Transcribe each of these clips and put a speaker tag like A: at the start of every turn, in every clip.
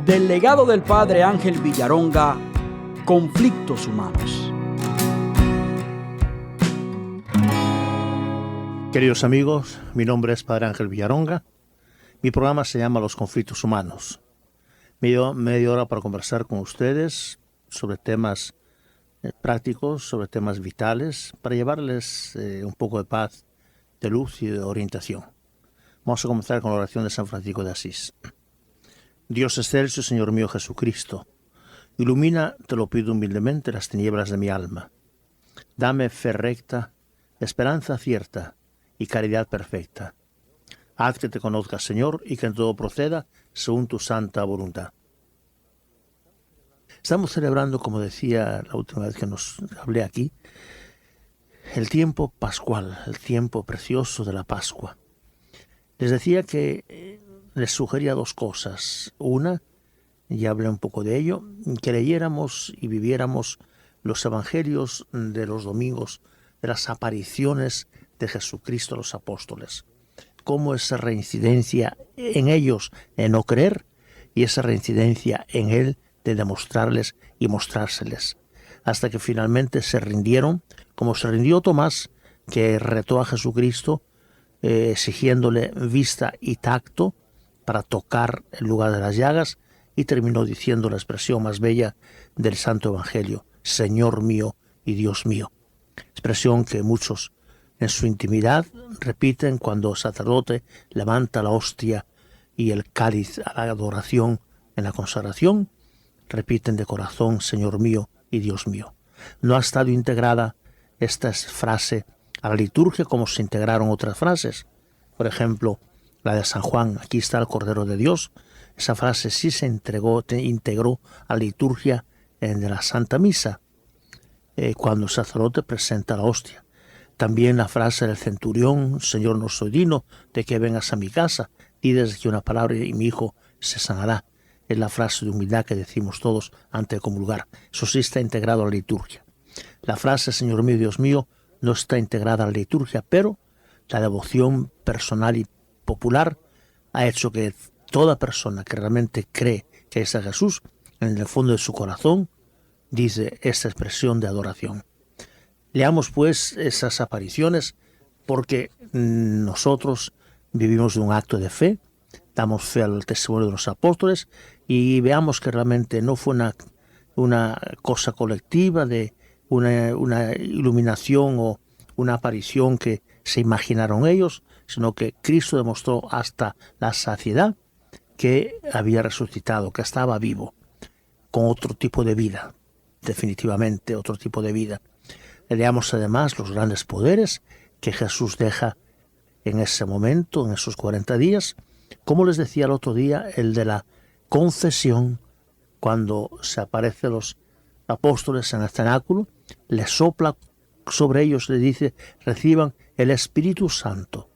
A: Del legado del padre Ángel Villaronga, Conflictos Humanos.
B: Queridos amigos, mi nombre es Padre Ángel Villaronga. Mi programa se llama Los Conflictos Humanos. Media hora para conversar con ustedes sobre temas prácticos, sobre temas vitales, para llevarles un poco de paz, de luz y de orientación. Vamos a comenzar con la oración de San Francisco de Asís. Dios excelso, Señor mío Jesucristo, ilumina, te lo pido humildemente, las tinieblas de mi alma. Dame fe recta, esperanza cierta y caridad perfecta. Haz que te conozca, Señor, y que en todo proceda según tu santa voluntad. Estamos celebrando, como decía la última vez que nos hablé aquí, el tiempo pascual, el tiempo precioso de la Pascua. Les decía que les sugería dos cosas. Una, ya hablé un poco de ello, que leyéramos y viviéramos los evangelios de los domingos, de las apariciones de Jesucristo a los apóstoles. Cómo esa reincidencia en ellos de no creer y esa reincidencia en Él de demostrarles y mostrárseles. Hasta que finalmente se rindieron, como se rindió Tomás, que retó a Jesucristo exigiéndole vista y tacto para tocar el lugar de las llagas, y terminó diciendo la expresión más bella del Santo Evangelio: Señor mío y Dios mío. Expresión que muchos en su intimidad repiten cuando el sacerdote levanta la hostia y el cáliz a la adoración en la consagración. Repiten de corazón: Señor mío y Dios mío. No ha estado integrada esta frase a la liturgia como se integraron otras frases. Por ejemplo, la de San Juan: aquí está el Cordero de Dios. Esa frase sí se integró a la liturgia de la Santa Misa, cuando el sacerdote presenta la hostia. También la frase del centurión: Señor, no soy digno de que vengas a mi casa, diles que una palabra y mi hijo se sanará. Es la frase de humildad que decimos todos antes de comulgar. Eso sí está integrado a la liturgia. La frase Señor mío, Dios mío no está integrada a la liturgia, pero la devoción personal y popular ha hecho que toda persona que realmente cree que es a Jesús, en el fondo de su corazón, dice esta expresión de adoración. Leamos pues esas apariciones, porque nosotros vivimos de un acto de fe, damos fe al testimonio de los apóstoles, y veamos que realmente no fue una cosa colectiva de una iluminación o una aparición que se imaginaron ellos, sino que Cristo demostró hasta la saciedad que había resucitado, que estaba vivo, con otro tipo de vida, definitivamente otro tipo de vida. Leamos además los grandes poderes que Jesús deja en ese momento, en esos 40 días, como les decía el otro día, el de la confesión, cuando se aparecen los apóstoles en el cenáculo, les sopla sobre ellos, les dice: reciban el Espíritu Santo.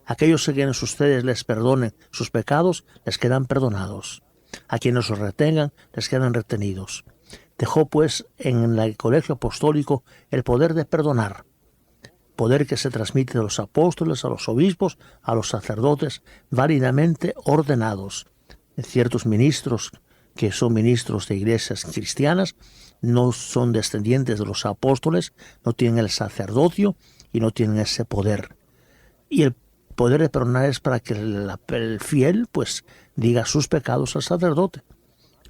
B: Aquellos a quienes ustedes les perdonen sus pecados, les quedan perdonados. A quienes los retengan, les quedan retenidos. Dejó pues en el colegio apostólico el poder de perdonar, poder que se transmite de los apóstoles a los obispos, a los sacerdotes, válidamente ordenados. Ciertos ministros que son ministros de iglesias cristianas no son descendientes de los apóstoles, no tienen el sacerdocio y no tienen ese poder. Y el poder de perdonar es para que el fiel pues diga sus pecados al sacerdote.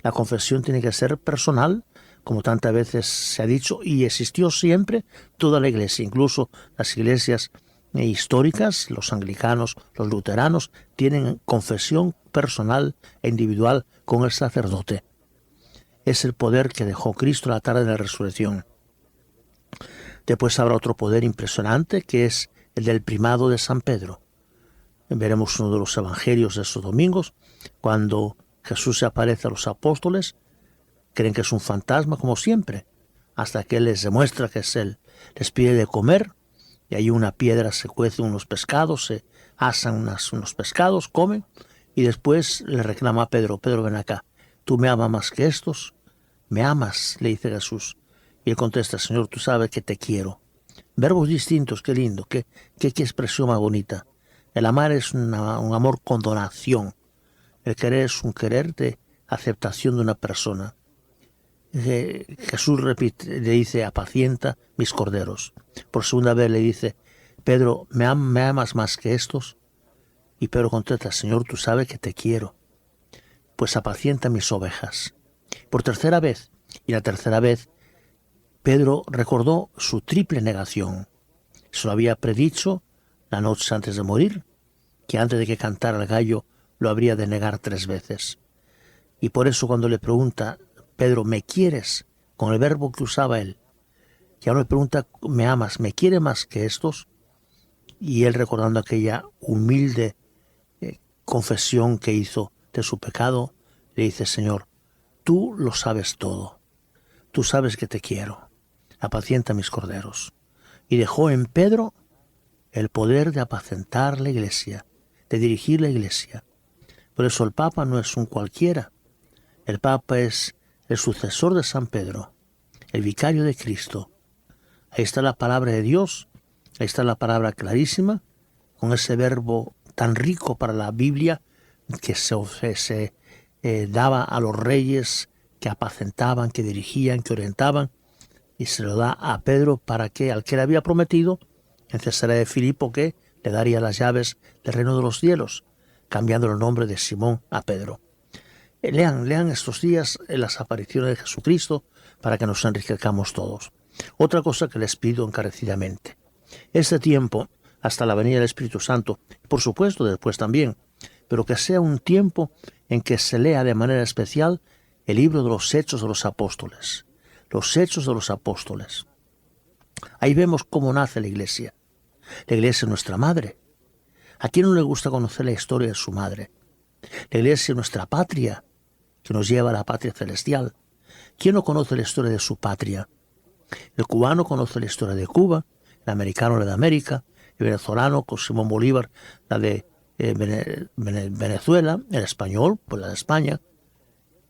B: La confesión tiene que ser personal, como tantas veces se ha dicho, y existió siempre toda la iglesia, incluso las iglesias históricas, los anglicanos, los luteranos, tienen confesión personal e individual con el sacerdote. Es el poder que dejó Cristo la tarde de la resurrección. Después habrá otro poder impresionante, que es el del primado de San Pedro. Veremos uno de los evangelios de estos domingos, cuando Jesús se aparece a los apóstoles, creen que es un fantasma como siempre, hasta que Él les demuestra que es Él. Les pide de comer, y ahí una piedra se cuece unos pescados, se asan unos pescados, comen, y después le reclama a Pedro: Pedro, ven acá, ¿tú me amas más que estos? ¿Me amas?, le dice Jesús. Y él contesta: Señor, tú sabes que te quiero. Verbos distintos, qué lindo, qué expresión más bonita. El amar es un amor con donación. El querer es un querer de aceptación de una persona. Jesús le dice, apacienta mis corderos. Por segunda vez le dice, Pedro, ¿me amas más que estos? Y Pedro contesta, Señor, tú sabes que te quiero. Pues apacienta mis ovejas. Por tercera vez, y la tercera vez, Pedro recordó su triple negación. Se lo había predicho la noche antes de morir, que antes de que cantara el gallo lo habría de negar 3 veces. Y por eso cuando le pregunta, Pedro, ¿me quieres? Con el verbo que usaba él. Y ahora le pregunta, ¿me amas? ¿Me quiere más que estos? Y él, recordando aquella humilde confesión que hizo de su pecado, le dice, Señor, tú lo sabes todo. Tú sabes que te quiero. Apacienta mis corderos. Y dejó en Pedro el poder de apacentar la iglesia, de dirigir la iglesia. Por eso el Papa no es un cualquiera. El Papa es el sucesor de San Pedro, el vicario de Cristo. Ahí está la palabra de Dios, ahí está la palabra clarísima, con ese verbo tan rico para la Biblia que se daba a los reyes que apacentaban, que dirigían, que orientaban, y se lo da a Pedro para que al que le había prometido en Cesarea de Filipo que le daría las llaves del reino de los cielos, cambiando el nombre de Simón a Pedro. Lean estos días las apariciones de Jesucristo para que nos enriquezcamos todos. Otra cosa que les pido encarecidamente. Este tiempo, hasta la venida del Espíritu Santo, por supuesto después también, pero que sea un tiempo en que se lea de manera especial el libro de los Hechos de los Apóstoles. Los Hechos de los Apóstoles. Ahí vemos cómo nace la Iglesia. La Iglesia es nuestra madre. ¿A quién no le gusta conocer la historia de su madre? La Iglesia es nuestra patria, que nos lleva a la patria celestial. ¿Quién no conoce la historia de su patria? El cubano conoce la historia de Cuba, el americano la de América, el venezolano con Simón Bolívar la de Venezuela, el español pues la de España.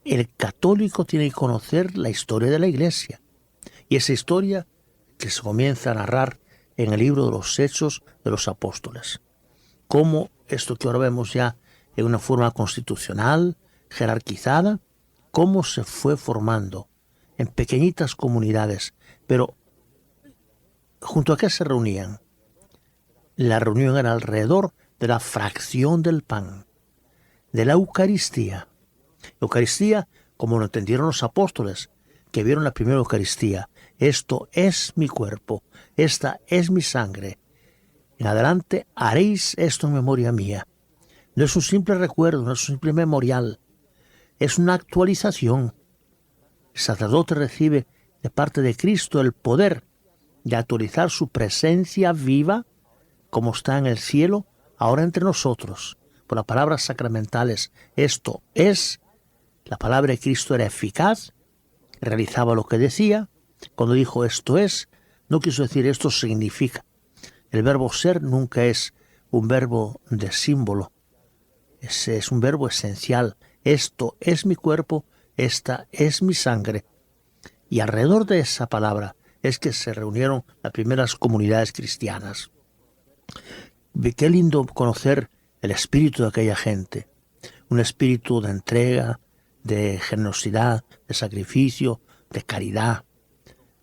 B: El católico tiene que conocer la historia de la Iglesia. Y esa historia que se comienza a narrar en el libro de los Hechos de los Apóstoles. Cómo esto que ahora vemos ya en una forma constitucional, jerarquizada, cómo se fue formando en pequeñitas comunidades. Pero, ¿junto a qué se reunían? La reunión era alrededor de la fracción del pan, de la Eucaristía. Eucaristía, como lo entendieron los apóstoles, que vieron la primera Eucaristía. Esto es mi cuerpo, esta es mi sangre. En adelante haréis esto en memoria mía. No es un simple recuerdo, no es un simple memorial. Es una actualización. El sacerdote recibe de parte de Cristo el poder de actualizar su presencia viva, como está en el cielo, ahora entre nosotros. Por las palabras sacramentales, esto es. La palabra de Cristo era eficaz, realizaba lo que decía. Cuando dijo esto es, no quiso decir esto significa. El verbo ser nunca es un verbo de símbolo. Es un verbo esencial. Esto es mi cuerpo, esta es mi sangre. Y alrededor de esa palabra es que se reunieron las primeras comunidades cristianas. Qué lindo conocer el espíritu de aquella gente. Un espíritu de entrega, de generosidad, de sacrificio, de caridad.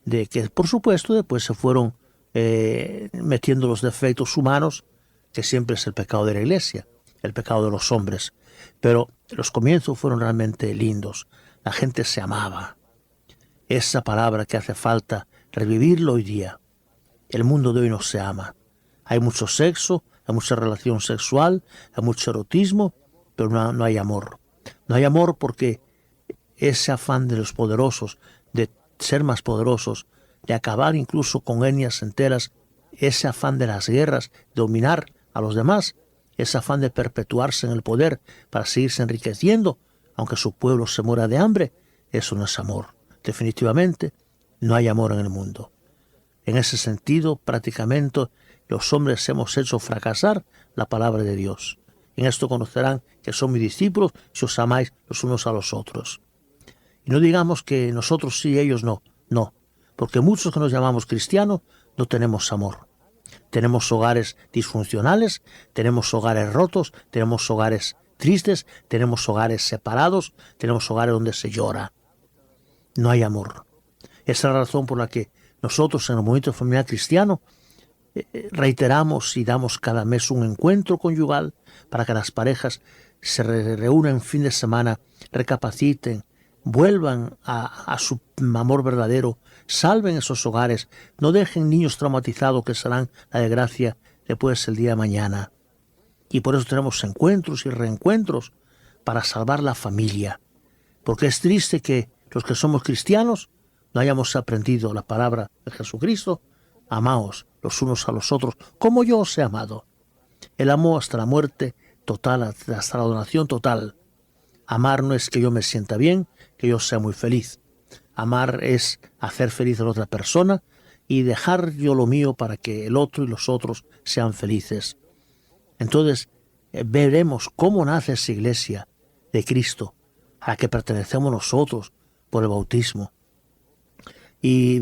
B: De que, por supuesto, después se fueron metiendo los defectos humanos, que siempre es el pecado de la Iglesia, el pecado de los hombres. Pero los comienzos fueron realmente lindos. La gente se amaba. Esa palabra que hace falta revivirlo hoy día. El mundo de hoy no se ama. Hay mucho sexo, hay mucha relación sexual, hay mucho erotismo, pero no hay amor. No hay amor porque ese afán de los poderosos, de ser más poderosos, de acabar incluso con etnias enteras, ese afán de las guerras, de dominar a los demás, ese afán de perpetuarse en el poder para seguirse enriqueciendo, aunque su pueblo se muera de hambre, eso no es amor. Definitivamente no hay amor en el mundo. En ese sentido, prácticamente los hombres hemos hecho fracasar la palabra de Dios. En esto conocerán que son mis discípulos si os amáis los unos a los otros. Y no digamos que nosotros sí, ellos no. No, porque muchos que nos llamamos cristianos no tenemos amor. Tenemos hogares disfuncionales, tenemos hogares rotos, tenemos hogares tristes, tenemos hogares separados, tenemos hogares donde se llora. No hay amor. Esa es la razón por la que nosotros en el movimiento familiar cristiano reiteramos y damos cada mes un encuentro conyugal para que las parejas se reúnan en fin de semana, recapaciten, vuelvan a su amor verdadero, salven esos hogares, no dejen niños traumatizados que serán la desgracia después el día de mañana. Y por eso tenemos encuentros y reencuentros para salvar la familia. Porque es triste que los que somos cristianos no hayamos aprendido la palabra de Jesucristo. Amaos los unos a los otros como yo os he amado. Él amó hasta la muerte total, hasta la donación total. Amar no es que yo me sienta bien, que yo sea muy feliz. Amar es hacer feliz a la otra persona y dejar yo lo mío para que el otro y los otros sean felices. Entonces veremos cómo nace esa iglesia de Cristo a la que pertenecemos nosotros por el bautismo. Y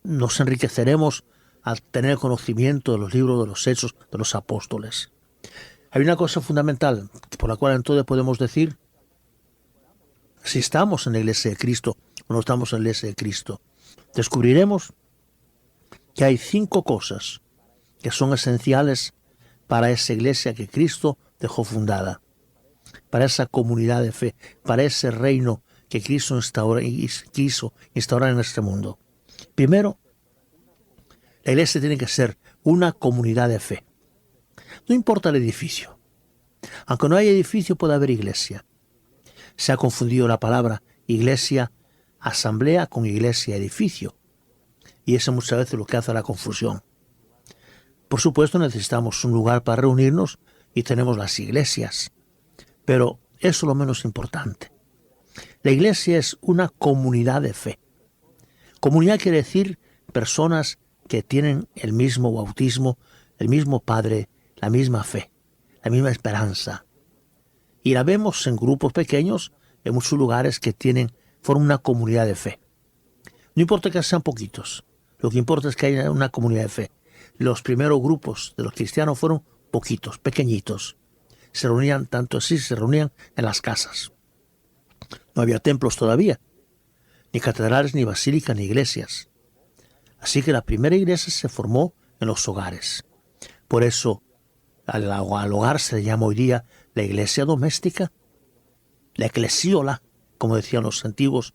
B: nos enriqueceremos al tener conocimiento de los libros de los Hechos de los Apóstoles. Hay una cosa fundamental por la cual entonces podemos decir si estamos en la iglesia de Cristo o no estamos en la iglesia de Cristo. Descubriremos que hay 5 cosas que son esenciales para esa iglesia que Cristo dejó fundada, para esa comunidad de fe, para ese reino que Cristo quiso instaurar en este mundo. Primero, la iglesia tiene que ser una comunidad de fe. No importa el edificio. Aunque no haya edificio, puede haber iglesia. Se ha confundido la palabra iglesia, asamblea con iglesia, edificio. Y eso muchas veces es lo que hace la confusión. Por supuesto, necesitamos un lugar para reunirnos y tenemos las iglesias. Pero eso es lo menos importante. La iglesia es una comunidad de fe. Comunidad quiere decir personas que tienen el mismo bautismo, el mismo Padre, la misma fe, la misma esperanza. Y la vemos en grupos pequeños, en muchos lugares que forman una comunidad de fe. No importa que sean poquitos, lo que importa es que haya una comunidad de fe. Los primeros grupos de los cristianos fueron poquitos, pequeñitos. Se reunían tanto así, se reunían en las casas. No había templos todavía, ni catedrales, ni basílicas, ni iglesias. Así que la primera iglesia se formó en los hogares. Por eso al hogar se le llama hoy día la iglesia doméstica, la eclesiola, como decían los antiguos.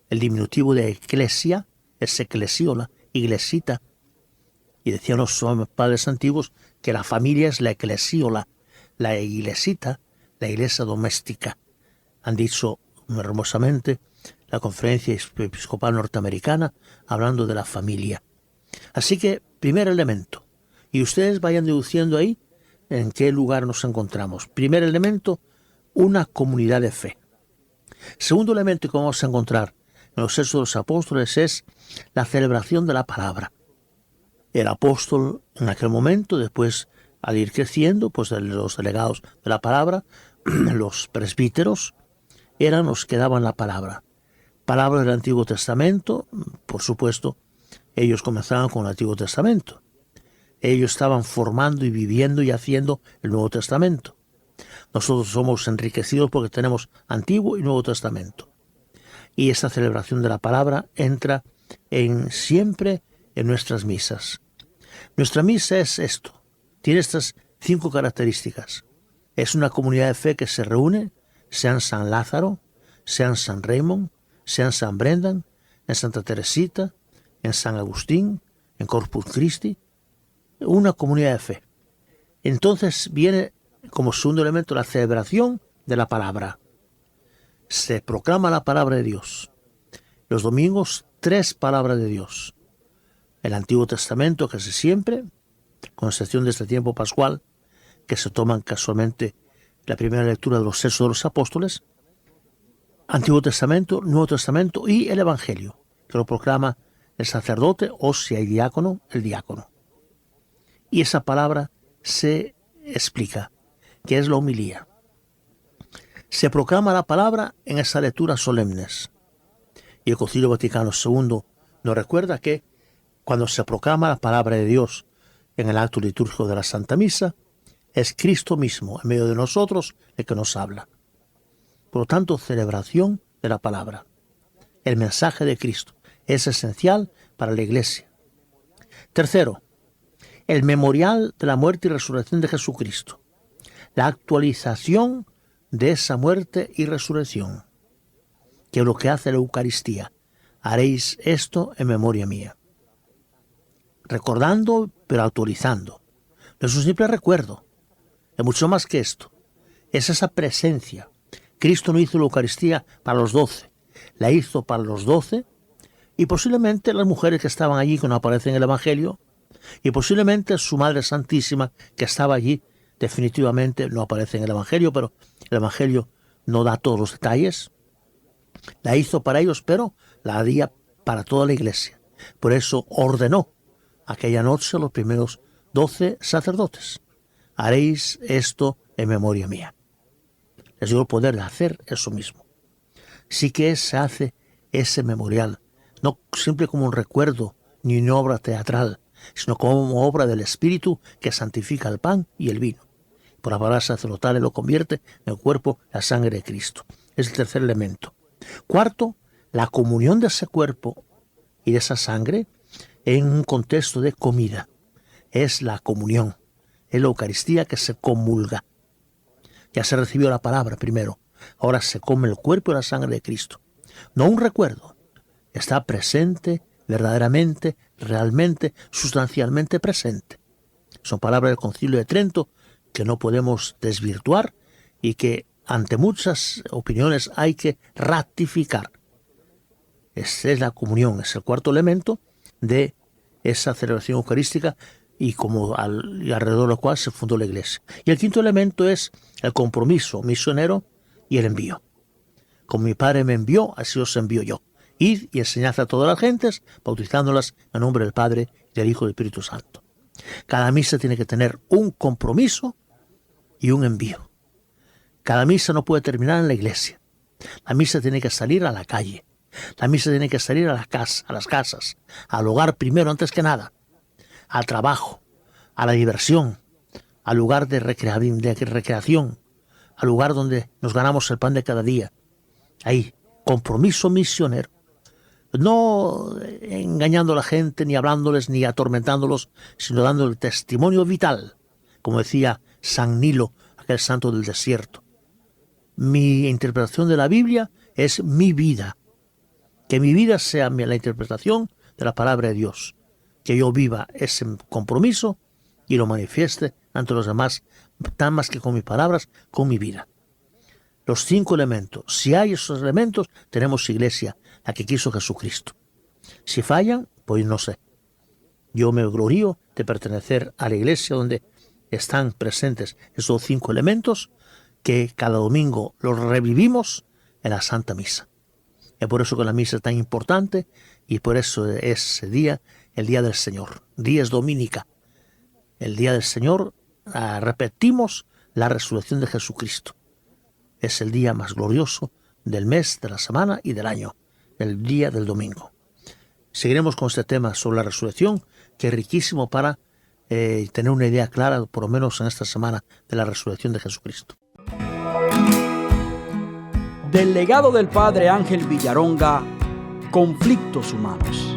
B: El diminutivo de eclesia es eclesiola, iglesita. Y decían los padres antiguos que la familia es la eclesiola, la iglesita, la iglesia doméstica. Han dicho hermosamente la Conferencia Episcopal Norteamericana hablando de la familia. Así que, primer elemento, y ustedes vayan deduciendo ahí en qué lugar nos encontramos. Primer elemento, una comunidad de fe. Segundo elemento que vamos a encontrar en los Hechos de los Apóstoles es la celebración de la palabra. El apóstol en aquel momento, después al ir creciendo, pues los delegados de la palabra, los presbíteros, eran los que daban la palabra. Palabra del Antiguo Testamento, por supuesto, ellos comenzaban con el Antiguo Testamento. Ellos estaban formando y viviendo y haciendo el Nuevo Testamento. Nosotros somos enriquecidos porque tenemos Antiguo y Nuevo Testamento. Y esta celebración de la palabra entra siempre en nuestras misas. Nuestra misa es esto. Tiene estas 5 características. Es una comunidad de fe que se reúne, sea en San Lázaro, sea en San Raymond, sea en San Brendan, en Santa Teresita, en San Agustín, en Corpus Christi. Una comunidad de fe. Entonces viene como segundo elemento la celebración de la palabra. Se proclama la palabra de Dios. Los domingos, 3 palabras de Dios. El Antiguo Testamento, casi siempre, con excepción de este tiempo pascual, que se toman casualmente la primera lectura de los Hechos de los Apóstoles. Antiguo Testamento, Nuevo Testamento y el Evangelio, que lo proclama el sacerdote o, si hay diácono, el diácono. Y esa palabra se explica, que es la homilía. Se proclama la palabra en esas lecturas solemnes. Y el Concilio Vaticano II nos recuerda que cuando se proclama la palabra de Dios en el acto litúrgico de la Santa Misa, Es Cristo mismo, en medio de nosotros, el que nos habla. Por lo tanto, celebración de la palabra. El mensaje de Cristo es esencial para la Iglesia. Tercero, el memorial de la muerte y resurrección de Jesucristo. La actualización de esa muerte y resurrección, que es lo que hace la Eucaristía. Haréis esto en memoria mía. Recordando, pero actualizando. No es un simple recuerdo, es mucho más que esto. Es esa presencia. Cristo no hizo la Eucaristía para los 12, la hizo para los 12 y posiblemente las mujeres que estaban allí, que no aparecen en el Evangelio, y posiblemente su Madre Santísima, que estaba allí, definitivamente no aparece en el Evangelio, pero el Evangelio no da todos los detalles. La hizo para ellos, pero la haría para toda la Iglesia. Por eso ordenó aquella noche a los primeros 12 sacerdotes: haréis esto en memoria mía. Les dio el poder de hacer eso mismo. Sí que se hace ese memorial, no simple como un recuerdo ni una obra teatral, sino como obra del Espíritu que santifica el pan y el vino. Por la palabra sacerdotal lo convierte en el cuerpo, la sangre de Cristo. Es el tercer elemento. Cuarto, la comunión de ese cuerpo y de esa sangre en un contexto de comida. Es la comunión, es la Eucaristía que se comulga. Ya se recibió la palabra primero, ahora se come el cuerpo y la sangre de Cristo. No un recuerdo, está presente, verdaderamente, realmente, sustancialmente presente. Son palabras del Concilio de Trento que no podemos desvirtuar y que ante muchas opiniones hay que ratificar. Esa es la comunión, es el cuarto elemento de esa celebración eucarística y alrededor del cual se fundó la Iglesia. Y el quinto elemento es el compromiso misionero y el envío. Como mi Padre me envió, así os envío yo. Id y enseñad a todas las gentes, bautizándolas en nombre del Padre, del Hijo y del Espíritu Santo. Cada misa tiene que tener un compromiso y un envío. Cada misa no puede terminar en la iglesia. La misa tiene que salir a la calle. La misa tiene que salir a las casas, al hogar primero, antes que nada, al trabajo, a la diversión, al lugar de recreación, al lugar donde nos ganamos el pan de cada día. Ahí, compromiso misionero. No engañando a la gente, ni hablándoles, ni atormentándolos, sino dando el testimonio vital, como decía San Nilo, aquel santo del desierto. Mi interpretación de la Biblia es mi vida. Que mi vida sea la interpretación de la palabra de Dios. Que yo viva ese compromiso y lo manifieste ante los demás, tan más que con mis palabras, con mi vida. Los 5 elementos. Si hay esos elementos, tenemos iglesia, la que quiso Jesucristo. Si fallan, pues no sé. Yo me glorío de pertenecer a la iglesia donde están presentes esos 5 elementos que cada domingo los revivimos en la Santa Misa. Es por eso que la misa es tan importante y por eso es ese día, el Día del Señor. Dies Dominica. El Día del Señor, repetimos la resurrección de Jesucristo. Es el día más glorioso del mes, de la semana y del año, el día del domingo. Seguiremos con este tema sobre la resurrección, que es riquísimo para tener una idea clara, por lo menos en esta semana, de la resurrección de Jesucristo.
A: Del legado del padre Ángel Villaronga, Conflictos Humanos.